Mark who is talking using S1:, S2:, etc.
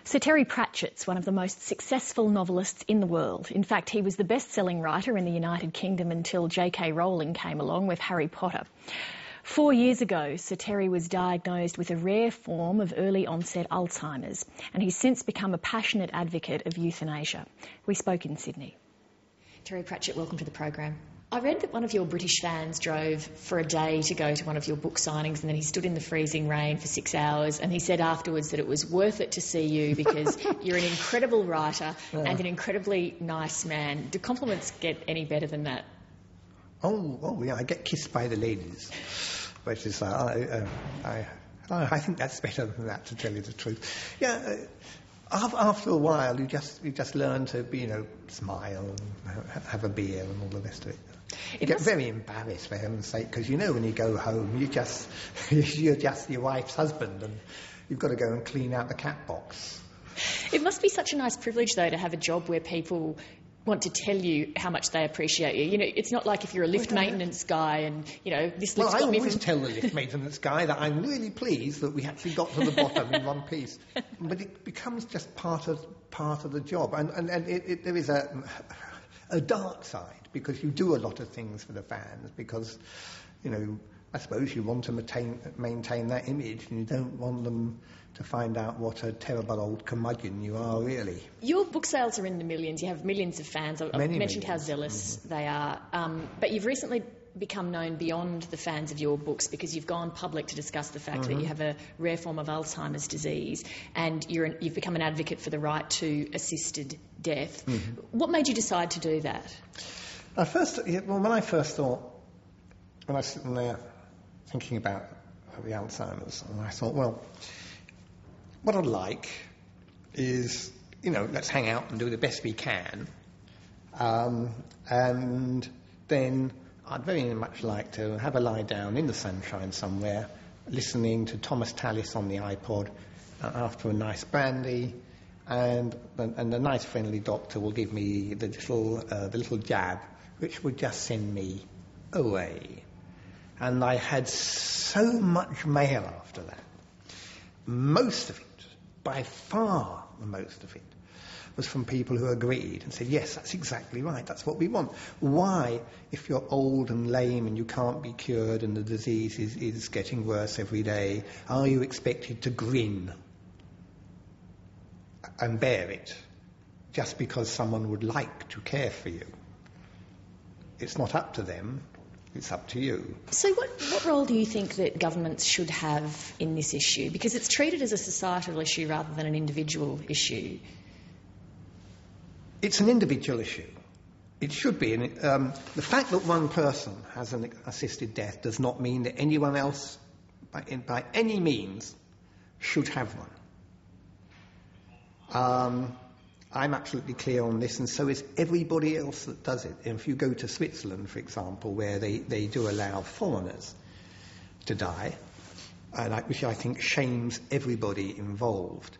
S1: So Terry Pratchett's one of the most successful novelists in the world. In fact, he was the best-selling writer in the United Kingdom until J.K. Rowling came along with Harry Potter. 4 years ago, Sir Terry was diagnosed with a rare form of early-onset Alzheimer's, and he's since become a passionate advocate of euthanasia. We spoke in Sydney.
S2: Terry Pratchett, welcome to the program. I read that one of your British fans drove for a day to go to one of your book signings, and then he stood in the freezing rain for 6 hours, and he said afterwards that it was worth it to see you because you're an incredible writer and an incredibly nice man. Do compliments get any better than that?
S3: Oh yeah, I get kissed by the ladies, which is I think that's better than that, to tell you the truth. Yeah. After a while, you just learn to smile and have a beer and all the rest of it. You get very embarrassed, for heaven's sake, because when you go home, you're just your wife's husband, and you've got to go and clean out the cat box.
S2: It must be such a nice privilege, though, to have a job where people want to tell you how much they appreciate you. It's not like if you're a lift maintenance guy and, this lift's got me.
S3: Well, I always tell the lift maintenance guy that I'm really pleased that we actually got to the bottom in one piece. But it becomes just part of the job. And there is a dark side, because you do a lot of things for the fans, because, I suppose you want to maintain that image, and you don't want them to find out what a terrible old curmudgeon you are, really.
S2: Your book sales are in the millions. You have millions of fans. I've mentioned how zealous they are. But you've recently become known beyond the fans of your books because you've gone public to discuss the fact that you have a rare form of Alzheimer's disease, and you've become an advocate for the right to assisted death. What made you decide to do that?
S3: When I was sitting there thinking about the Alzheimer's, and I thought, well, what I'd like is, let's hang out and do the best we can. And then I'd very much like to have a lie down in the sunshine somewhere, listening to Thomas Tallis on the iPod after a nice brandy, and a nice friendly doctor will give me the little jab, which would just send me away. And I had so much mail after that. Most of it, by far the most of it, was from people who agreed and said, yes, that's exactly right, that's what we want. Why, if you're old and lame and you can't be cured and the disease is getting worse every day, are you expected to grin and bear it just because someone would like to care for you? It's not up to them. It's up to you.
S2: So what role do you think that governments should have in this issue? Because it's treated as a societal issue rather than an individual issue.
S3: It's an individual issue. It should be. And the fact that one person has an assisted death does not mean that anyone else, by any means, should have one. I'm absolutely clear on this, and so is everybody else that does it. If you go to Switzerland, for example, where they do allow foreigners to die, which I think shames everybody involved.